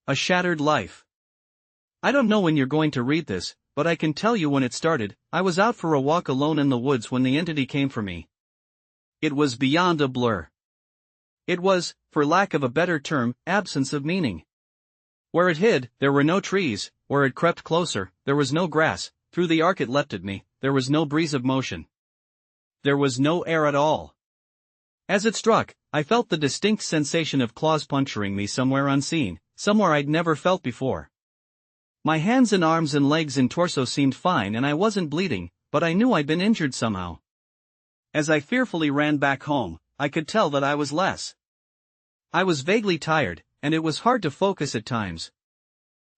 A shattered life. I don't know when you're going to read this, but I can tell you when it started. I was out for a walk alone in the woods when the entity came for me. It was beyond a blur. It was, for lack of a better term, absence of meaning. Where it hid, there were no trees; where it crept closer, there was no grass; through the arc it leapt at me, there was no breeze of motion. There was no air at all. As it struck, I felt the distinct sensation of claws puncturing me somewhere unseen, somewhere I'd never felt before. My hands and arms and legs and torso seemed fine and I wasn't bleeding, but I knew I'd been injured somehow. As I fearfully ran back home, I could tell that I was less. I was vaguely tired, and it was hard to focus at times.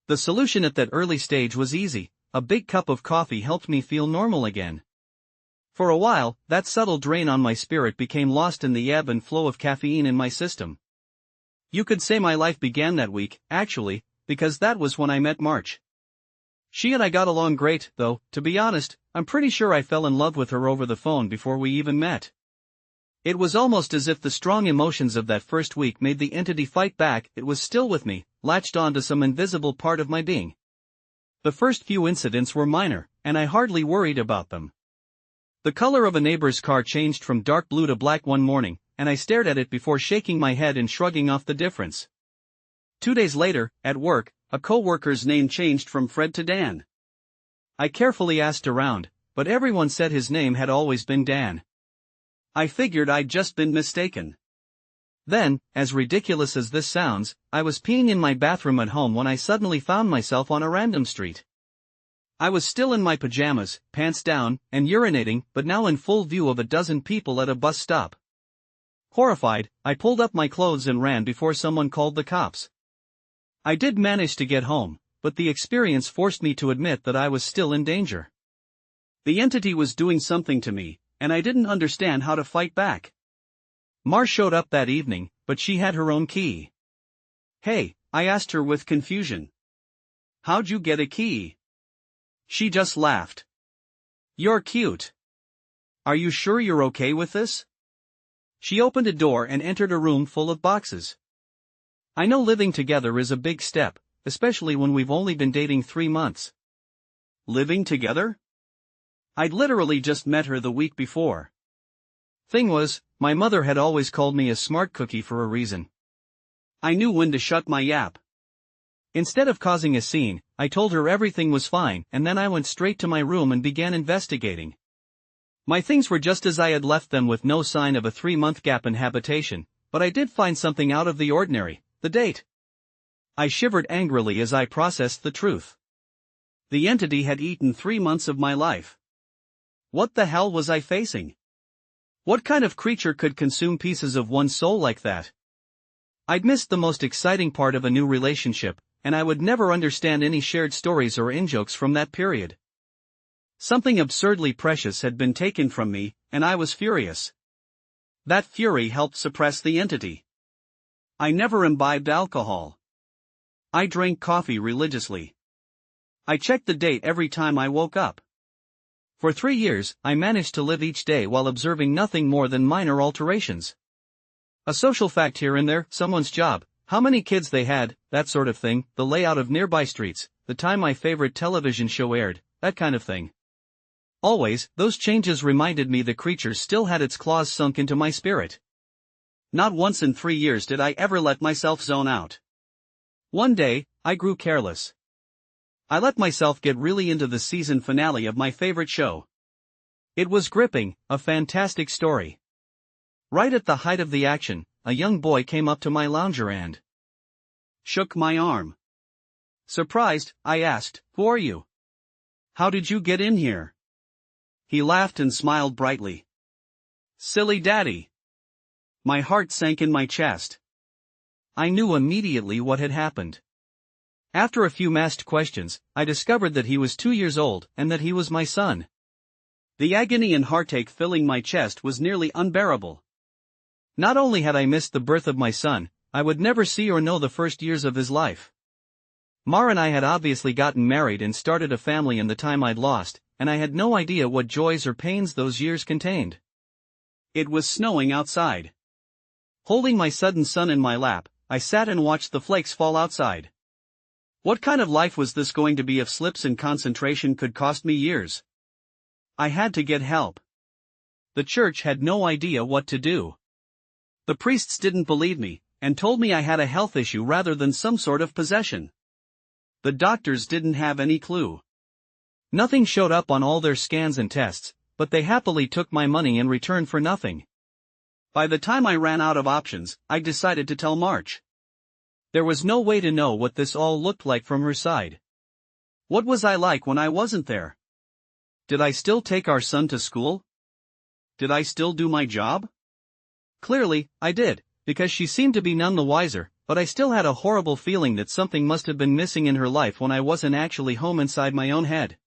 The solution at that early stage was easy. A big cup of coffee helped me feel normal again. For a while, that subtle drain on my spirit became lost in the ebb and flow of caffeine in my system. You could say my life began that week, actually, because that was when I met March. She and I got along great, though, to be honest, I'm pretty sure I fell in love with her over the phone before we even met. It was almost as if the strong emotions of that first week made the entity fight back. It was still with me, latched on to some invisible part of my being. The first few incidents were minor, and I hardly worried about them. The color of a neighbor's car changed from dark blue to black one morning, and I stared at it before shaking my head and shrugging off the difference. 2 days later, at work, a co-worker's name changed from Fred to Dan. I carefully asked around, but everyone said his name had always been Dan. I figured I'd just been mistaken. Then, as ridiculous as this sounds, I was peeing in my bathroom at home when I suddenly found myself on a random street. I was still in my pajamas, pants down, and urinating, but now in full view of a dozen people at a bus stop. Horrified, I pulled up my clothes and ran before someone called the cops. I did manage to get home, but the experience forced me to admit that I was still in danger. The entity was doing something to me, and I didn't understand how to fight back. Mar showed up that evening, but she had her own key. "Hey," I asked her with confusion. "How'd you get a key?" She just laughed. "You're cute. Are you sure you're okay with this?" She opened a door and entered a room full of boxes. I know living together is a big step, especially when we've only been dating 3 months. Living together? I'd literally just met her the week before. Thing was, my mother had always called me a smart cookie for a reason. I knew when to shut my yap. Instead of causing a scene, I told her everything was fine, and then I went straight to my room and began investigating. My things were just as I had left them, with no sign of a 3-month gap in habitation, but I did find something out of the ordinary: the date. I shivered angrily as I processed the truth. The entity had eaten 3 months of my life. What the hell was I facing? What kind of creature could consume pieces of one's soul like that? I'd missed the most exciting part of a new relationship, and I would never understand any shared stories or in-jokes from that period. Something absurdly precious had been taken from me, and I was furious. That fury helped suppress the entity. I never imbibed alcohol. I drank coffee religiously. I checked the date every time I woke up. For 3 years, I managed to live each day while observing nothing more than minor alterations. A social fact here and there, someone's job, how many kids they had, that sort of thing, the layout of nearby streets, the time my favorite television show aired, that kind of thing. Always, those changes reminded me the creature still had its claws sunk into my spirit. Not once in 3 years did I ever let myself zone out. One day, I grew careless. I let myself get really into the season finale of my favorite show. It was gripping, a fantastic story. Right at the height of the action, a young boy came up to my lounger and shook my arm. Surprised, I asked, "Who are you? How did you get in here?" He laughed and smiled brightly. "Silly daddy." My heart sank in my chest. I knew immediately what had happened. After a few masked questions, I discovered that he was 2 years old and that he was my son. The agony and heartache filling my chest was nearly unbearable. Not only had I missed the birth of my son, I would never see or know the first years of his life. Mar and I had obviously gotten married and started a family in the time I'd lost, and I had no idea what joys or pains those years contained. It was snowing outside. Holding my sudden son in my lap, I sat and watched the flakes fall outside. What kind of life was this going to be if slips in concentration could cost me years? I had to get help. The church had no idea what to do. The priests didn't believe me, and told me I had a health issue rather than some sort of possession. The doctors didn't have any clue. Nothing showed up on all their scans and tests, but they happily took my money in return for nothing. By the time I ran out of options, I decided to tell March. There was no way to know what this all looked like from her side. What was I like when I wasn't there? Did I still take our son to school? Did I still do my job? Clearly, I did, because she seemed to be none the wiser, but I still had a horrible feeling that something must have been missing in her life when I wasn't actually home inside my own head.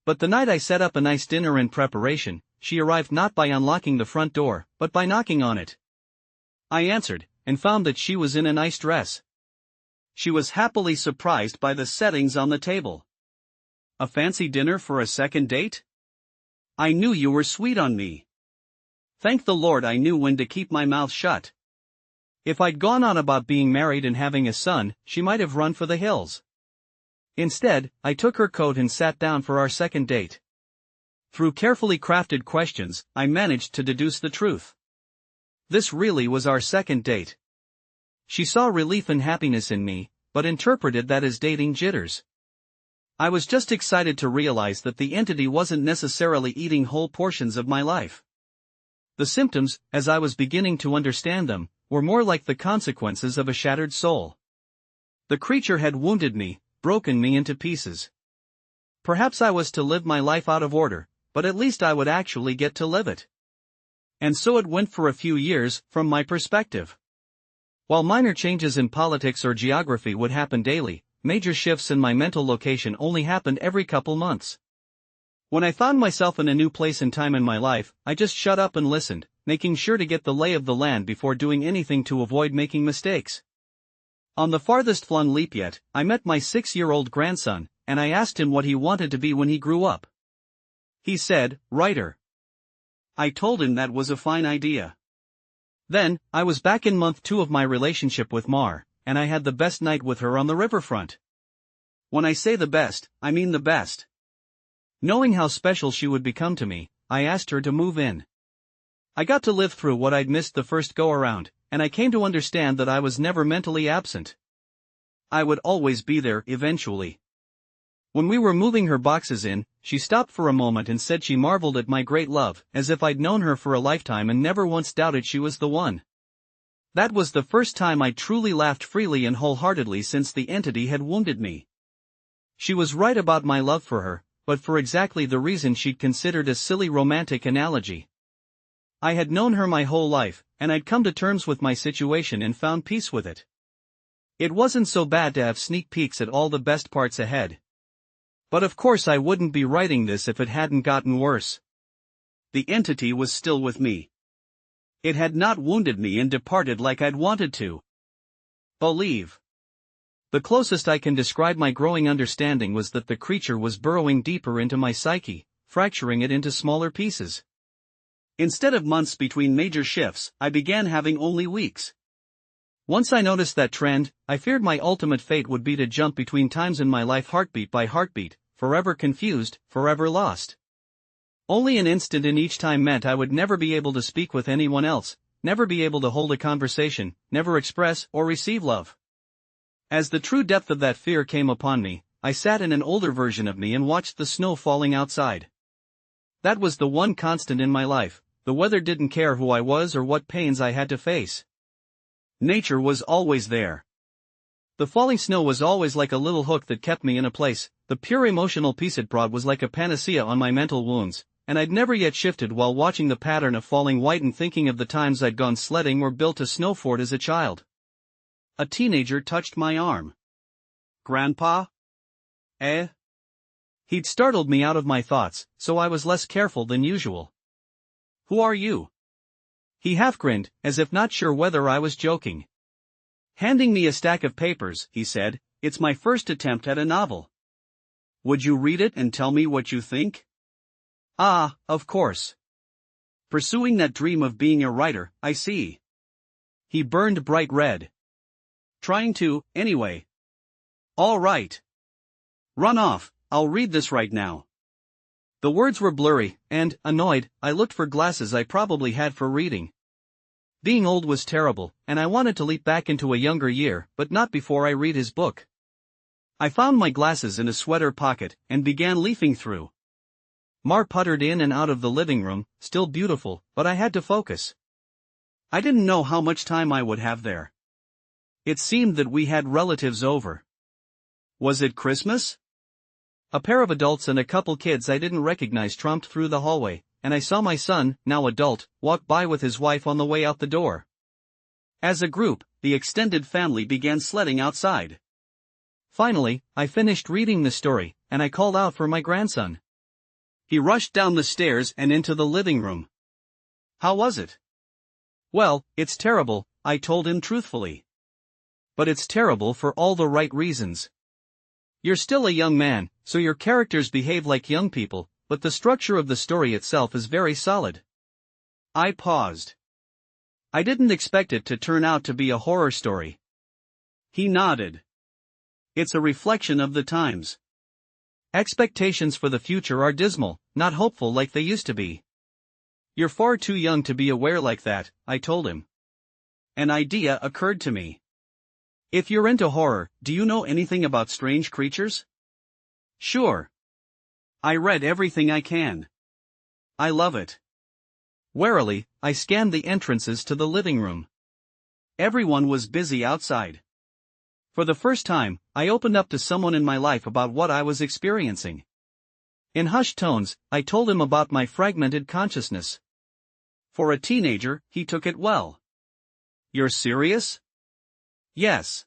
But the night I set up a nice dinner in preparation, she arrived not by unlocking the front door, but by knocking on it. I answered, and found that she was in a nice dress. She was happily surprised by the settings on the table. A fancy dinner for a second date? I knew you were sweet on me. Thank the Lord I knew when to keep my mouth shut. If I'd gone on about being married and having a son, she might have run for the hills. Instead, I took her coat and sat down for our second date. Through carefully crafted questions, I managed to deduce the truth. This really was our second date. She saw relief and happiness in me, but interpreted that as dating jitters. I was just excited to realize that the entity wasn't necessarily eating whole portions of my life. The symptoms, as I was beginning to understand them, were more like the consequences of a shattered soul. The creature had wounded me, broken me into pieces. Perhaps I was to live my life out of order, but at least I would actually get to live it. And so it went for a few years, from my perspective. While minor changes in politics or geography would happen daily, major shifts in my mental location only happened every couple months. When I found myself in a new place and time in my life, I just shut up and listened, making sure to get the lay of the land before doing anything to avoid making mistakes. On the farthest flung leap yet, I met my 6-year-old grandson, and I asked him what he wanted to be when he grew up. He said, writer. I told him that was a fine idea. Then, I was back in month 2 of my relationship with Mar, and I had the best night with her on the riverfront. When I say the best, I mean the best. Knowing how special she would become to me, I asked her to move in. I got to live through what I'd missed the first go-around, and I came to understand that I was never mentally absent. I would always be there, eventually. When we were moving her boxes in, she stopped for a moment and said she marveled at my great love, as if I'd known her for a lifetime and never once doubted she was the one. That was the first time I truly laughed freely and wholeheartedly since the entity had wounded me. She was right about my love for her, but for exactly the reason she'd considered a silly romantic analogy. I had known her my whole life, and I'd come to terms with my situation and found peace with it. It wasn't so bad to have sneak peeks at all the best parts ahead. But of course I wouldn't be writing this if it hadn't gotten worse. The entity was still with me. It had not wounded me and departed like I'd wanted to. Believe. The closest I can describe my growing understanding was that the creature was burrowing deeper into my psyche, fracturing it into smaller pieces. Instead of months between major shifts, I began having only weeks. Once I noticed that trend, I feared my ultimate fate would be to jump between times in my life heartbeat by heartbeat, forever confused, forever lost. Only an instant in each time meant I would never be able to speak with anyone else, never be able to hold a conversation, never express or receive love. As the true depth of that fear came upon me, I sat in an older version of me and watched the snow falling outside. That was the one constant in my life. The weather didn't care who I was or what pains I had to face. Nature was always there. The falling snow was always like a little hook that kept me in a place. The pure emotional peace it brought was like a panacea on my mental wounds, and I'd never yet shifted while watching the pattern of falling white and thinking of the times I'd gone sledding or built a snow fort as a child. A teenager touched my arm. Grandpa? Eh? He'd startled me out of my thoughts, so I was less careful than usual. Who are you? He half grinned, as if not sure whether I was joking. Handing me a stack of papers, he said, "It's my first attempt at a novel. Would you read it and tell me what you think?" Ah, of course. Pursuing that dream of being a writer, I see. He burned bright red. Trying to, anyway. All right. Run off, I'll read this right now. The words were blurry, and, annoyed, I looked for glasses I probably had for reading. Being old was terrible, and I wanted to leap back into a younger year, but not before I read his book. I found my glasses in a sweater pocket, and began leafing through. Mar puttered in and out of the living room, still beautiful, but I had to focus. I didn't know how much time I would have there. It seemed that we had relatives over. Was it Christmas? A pair of adults and a couple kids I didn't recognize tromped through the hallway, and I saw my son, now adult, walk by with his wife on the way out the door. As a group, the extended family began sledding outside. Finally, I finished reading the story, and I called out for my grandson. He rushed down the stairs and into the living room. How was it? Well, it's terrible, I told him truthfully. But it's terrible for all the right reasons. You're still a young man, so your characters behave like young people, but the structure of the story itself is very solid. I paused. I didn't expect it to turn out to be a horror story. He nodded. It's a reflection of the times. Expectations for the future are dismal, not hopeful like they used to be. You're far too young to be aware like that, I told him. An idea occurred to me. If you're into horror, do you know anything about strange creatures? Sure. I read everything I can. I love it. Warily, I scanned the entrances to the living room. Everyone was busy outside. For the first time, I opened up to someone in my life about what I was experiencing. In hushed tones, I told him about my fragmented consciousness. For a teenager, he took it well. You're serious? Yes.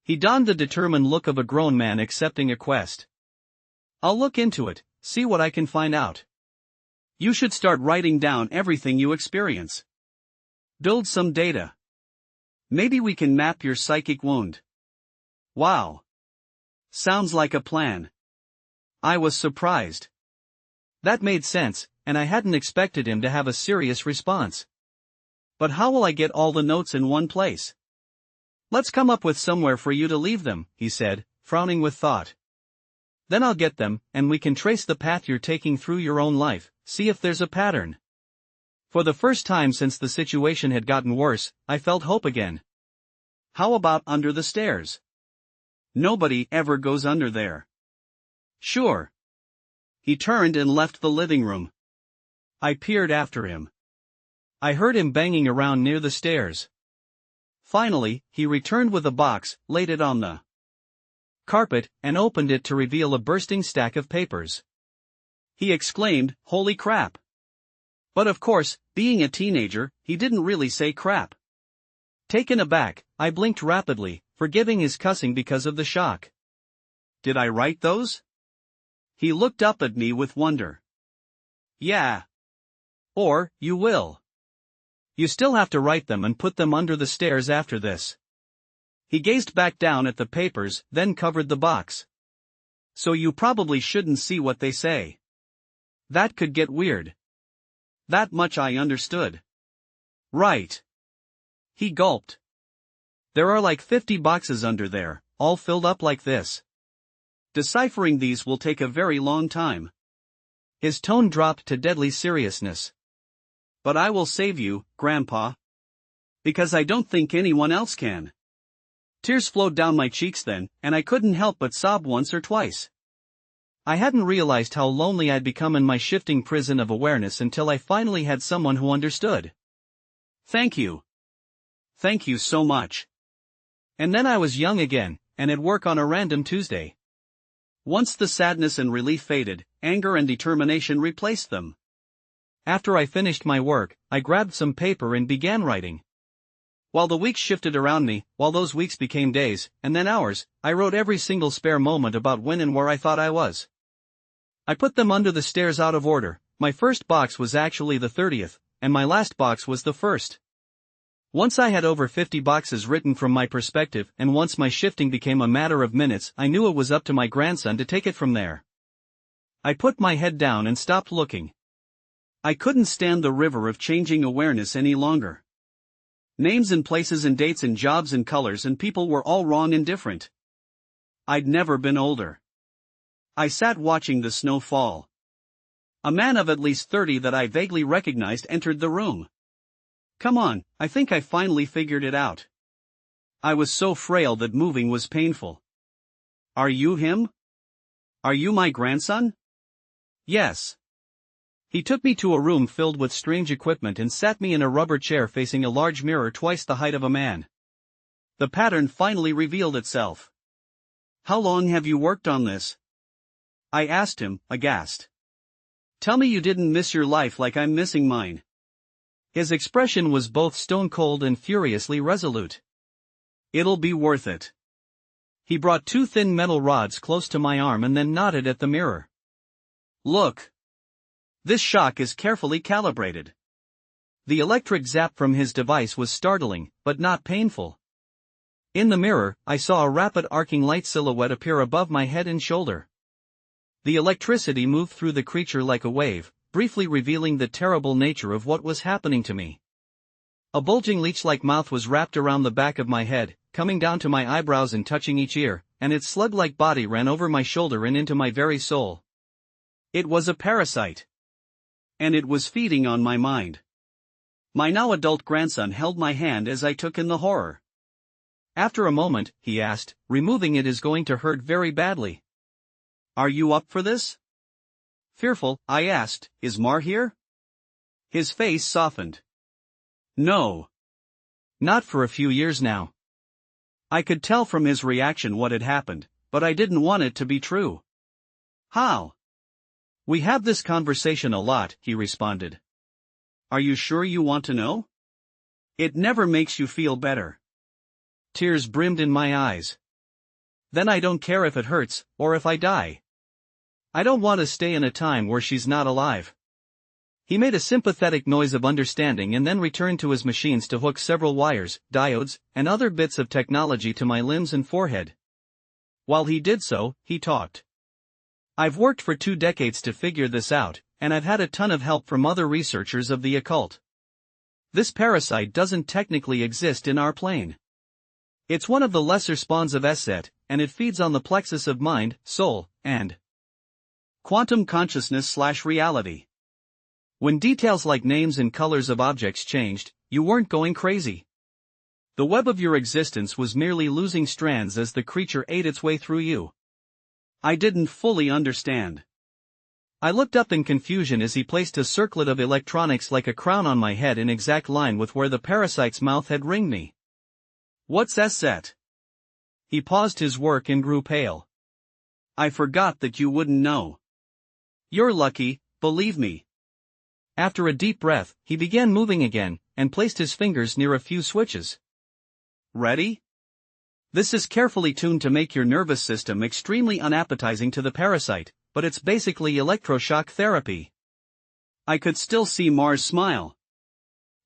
He donned the determined look of a grown man accepting a quest. I'll look into it, see what I can find out. You should start writing down everything you experience. Build some data. Maybe we can map your psychic wound. Wow. Sounds like a plan. I was surprised. That made sense, and I hadn't expected him to have a serious response. But how will I get all the notes in one place? Let's come up with somewhere for you to leave them, he said, frowning with thought. Then I'll get them, and we can trace the path you're taking through your own life, see if there's a pattern. For the first time since the situation had gotten worse, I felt hope again. How about under the stairs? Nobody ever goes under there. Sure. He turned and left the living room. I peered after him. I heard him banging around near the stairs. Finally, he returned with a box, laid it on the carpet, and opened it to reveal a bursting stack of papers. He exclaimed, "Holy crap!" But of course, being a teenager, he didn't really say crap. Taken aback, I blinked rapidly, forgiving his cussing because of the shock. Did I write those? He looked up at me with wonder. Yeah. Or, you will. You still have to write them and put them under the stairs after this. He gazed back down at the papers, then covered the box. So you probably shouldn't see what they say. That could get weird. That much I understood. Right. He gulped. There are like 50 boxes under there, all filled up like this. Deciphering these will take a very long time. His tone dropped to deadly seriousness. But I will save you, Grandpa. Because I don't think anyone else can. Tears flowed down my cheeks then, and I couldn't help but sob once or twice. I hadn't realized how lonely I'd become in my shifting prison of awareness until I finally had someone who understood. Thank you. Thank you so much. And then I was young again, and at work on a random Tuesday. Once the sadness and relief faded, anger and determination replaced them. After I finished my work, I grabbed some paper and began writing. While the weeks shifted around me, while those weeks became days, and then hours, I wrote every single spare moment about when and where I thought I was. I put them under the stairs out of order. My first box was actually the 30th, and my last box was the first. Once I had over 50 boxes written from my perspective, and once my shifting became a matter of minutes, I knew it was up to my grandson to take it from there. I put my head down and stopped looking. I couldn't stand the river of changing awareness any longer. Names and places and dates and jobs and colors and people were all wrong and different. I'd never been older. I sat watching the snow fall. A man of at least 30 that I vaguely recognized entered the room. Come on, I think I finally figured it out. I was so frail that moving was painful. Are you him? Are you my grandson? Yes. He took me to a room filled with strange equipment and sat me in a rubber chair facing a large mirror twice the height of a man. The pattern finally revealed itself. How long have you worked on this? I asked him, aghast. Tell me you didn't miss your life like I'm missing mine. His expression was both stone-cold and furiously resolute. It'll be worth it. He brought 2 thin metal rods close to my arm and then nodded at the mirror. Look. This shock is carefully calibrated. The electric zap from his device was startling, but not painful. In the mirror, I saw a rapid arcing light silhouette appear above my head and shoulder. The electricity moved through the creature like a wave, briefly revealing the terrible nature of what was happening to me. A bulging leech-like mouth was wrapped around the back of my head, coming down to my eyebrows and touching each ear, and its slug-like body ran over my shoulder and into my very soul. It was a parasite. And it was feeding on my mind. My now adult grandson held my hand as I took in the horror. After a moment, he asked, removing it is going to hurt very badly. Are you up for this? Fearful, I asked, is Mar here? His face softened. No. Not for a few years now. I could tell from his reaction what had happened, but I didn't want it to be true. How? We have this conversation a lot, he responded. Are you sure you want to know? It never makes you feel better. Tears brimmed in my eyes. Then I don't care if it hurts, or if I die. I don't want to stay in a time where she's not alive. He made a sympathetic noise of understanding and then returned to his machines to hook several wires, diodes, and other bits of technology to my limbs and forehead. While he did so, he talked. I've worked for 2 decades to figure this out, and I've had a ton of help from other researchers of the occult. This parasite doesn't technically exist in our plane. It's one of the lesser spawns of Set, and it feeds on the plexus of mind, soul, and quantum consciousness/reality. When details like names and colors of objects changed, you weren't going crazy. The web of your existence was merely losing strands as the creature ate its way through you. I didn't fully understand. I looked up in confusion as he placed a circlet of electronics like a crown on my head in exact line with where the parasite's mouth had ringed me. What's Set? He paused his work and grew pale. I forgot that you wouldn't know. You're lucky, believe me. After a deep breath, he began moving again, and placed his fingers near a few switches. Ready? This is carefully tuned to make your nervous system extremely unappetizing to the parasite, but it's basically electroshock therapy. I could still see Mar's smile.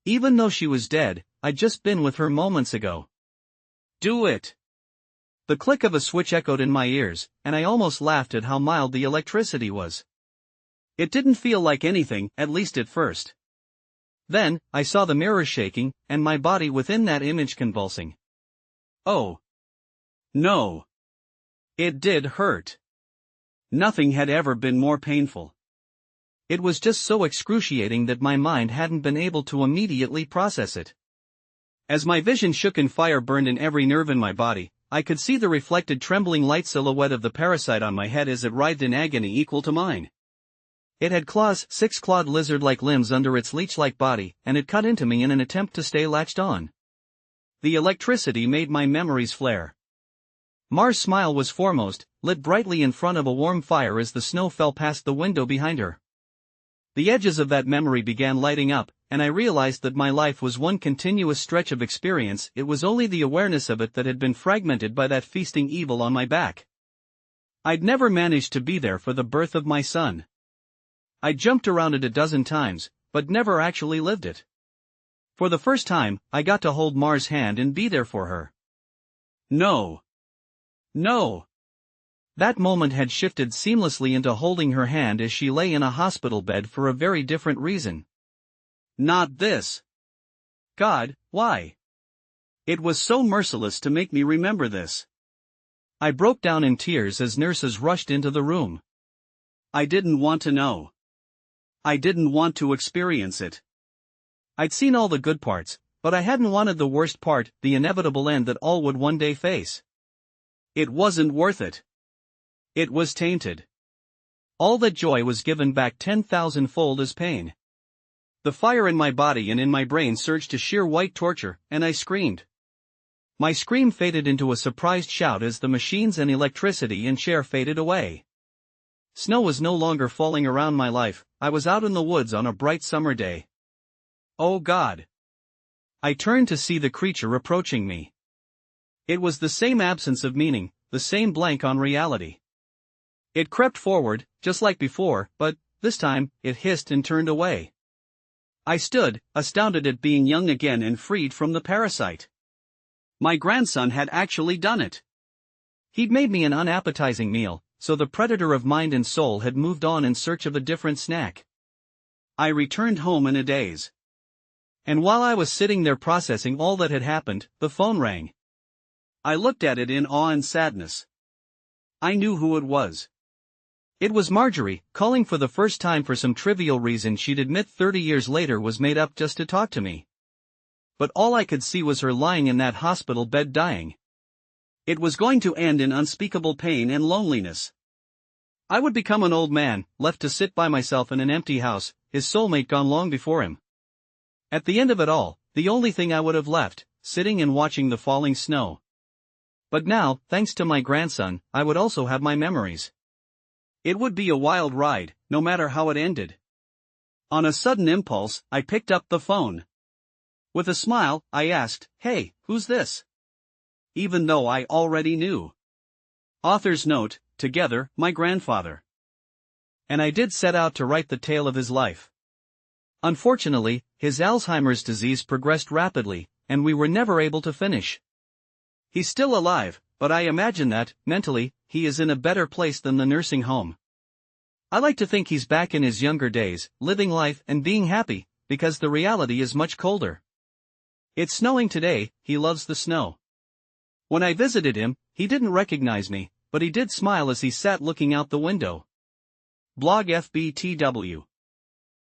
Even though she was dead, I'd just been with her moments ago. Do it. The click of a switch echoed in my ears, and I almost laughed at how mild the electricity was. It didn't feel like anything, at least at first. Then, I saw the mirror shaking, and my body within that image convulsing. Oh. No. It did hurt. Nothing had ever been more painful. It was just so excruciating that my mind hadn't been able to immediately process it. As my vision shook and fire burned in every nerve in my body, I could see the reflected trembling light silhouette of the parasite on my head as it writhed in agony equal to mine. It had claws, 6-clawed lizard-like limbs under its leech-like body, and it cut into me in an attempt to stay latched on. The electricity made my memories flare. Mar's smile was foremost, lit brightly in front of a warm fire as the snow fell past the window behind her. The edges of that memory began lighting up, and I realized that my life was one continuous stretch of experience. It was only the awareness of it that had been fragmented by that feasting evil on my back. I'd never managed to be there for the birth of my son. I jumped around it a dozen times, but never actually lived it. For the first time, I got to hold Mar's hand and be there for her. No. No. That moment had shifted seamlessly into holding her hand as she lay in a hospital bed for a very different reason. Not this. God, why? It was so merciless to make me remember this. I broke down in tears as nurses rushed into the room. I didn't want to know. I didn't want to experience it. I'd seen all the good parts, but I hadn't wanted the worst part, the inevitable end that all would one day face. It wasn't worth it. It was tainted. All that joy was given back 10,000-fold as pain. The fire in my body and in my brain surged to sheer white torture, and I screamed. My scream faded into a surprised shout as the machines and electricity and chair faded away. Snow was no longer falling around my life. I was out in the woods on a bright summer day. Oh God! I turned to see the creature approaching me. It was the same absence of meaning, the same blank on reality. It crept forward, just like before, but, this time, it hissed and turned away. I stood, astounded at being young again and freed from the parasite. My grandson had actually done it. He'd made me an unappetizing meal, so the predator of mind and soul had moved on in search of a different snack. I returned home in a daze. And while I was sitting there processing all that had happened, the phone rang. I looked at it in awe and sadness. I knew who it was. It was Marjorie, calling for the first time for some trivial reason she'd admit 30 years later was made up just to talk to me. But all I could see was her lying in that hospital bed dying. It was going to end in unspeakable pain and loneliness. I would become an old man, left to sit by myself in an empty house, his soulmate gone long before him. At the end of it all, the only thing I would have left, sitting and watching the falling snow. But now, thanks to my grandson, I would also have my memories. It would be a wild ride, no matter how it ended. On a sudden impulse, I picked up the phone. With a smile, I asked, "Hey, who's this?" Even though I already knew. Author's note, together, my grandfather. And I did set out to write the tale of his life. Unfortunately, his Alzheimer's disease progressed rapidly, and we were never able to finish. He's still alive, but I imagine that, mentally, he is in a better place than the nursing home. I like to think he's back in his younger days, living life and being happy, because the reality is much colder. It's snowing today. He loves the snow. When I visited him, he didn't recognize me, but he did smile as he sat looking out the window. Blog FBTW